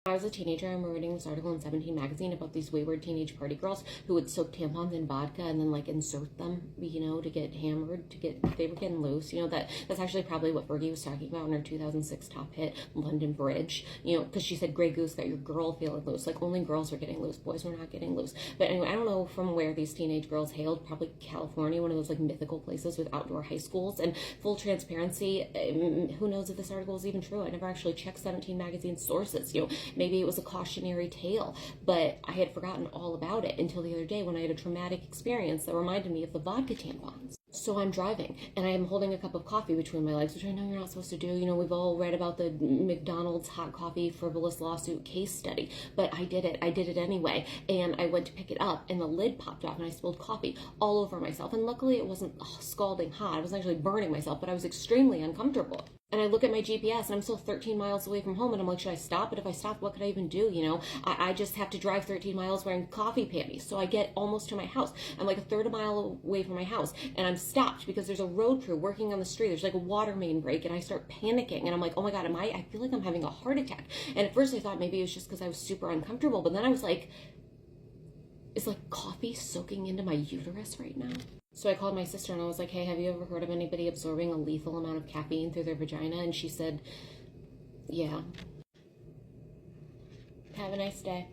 When I was a teenager, I remember reading this article in 17 magazine about these wayward teenage party girls who would soak tampons in vodka and then like insert them, to get hammered, they were getting loose. That's actually probably what Fergie was talking about in her 2006 top hit, London Bridge, because she said, Grey Goose got your girl feeling loose. Like only girls were getting loose, boys were not getting loose. But anyway, I don't know from where these teenage girls hailed, probably California, one of those like mythical places with outdoor high schools. And full transparency, who knows if this article is even true? I never actually checked 17 magazine's sources. Maybe it was a cautionary tale, but I had forgotten all about it until the other day when I had a traumatic experience that reminded me of the vodka tampons. So I'm driving and I am holding a cup of coffee between my legs, which I know you're not supposed to do. We've all read about the McDonald's hot coffee frivolous lawsuit case study, but I did it anyway. And I went to pick it up and the lid popped off and I spilled coffee all over myself. And luckily it wasn't scalding hot. I wasn't actually burning myself, but I was extremely uncomfortable. And I look at my GPS and I'm still 13 miles away from home and I'm like, should I stop? But if I stop, what could I even do? I just have to drive 13 miles wearing coffee panties. So I get almost to my house. I'm like a third of a mile away from my house and I'm stopped because there's a road crew working on the street. There's like a water main break and I start panicking and I'm like, oh my God, I feel like I'm having a heart attack. And at first I thought maybe it was just because I was super uncomfortable. But then I was like, is like coffee soaking into my uterus right now? So I called my sister and I was like, hey, have you ever heard of anybody absorbing a lethal amount of caffeine through their vagina? And she said, yeah. Have a nice day.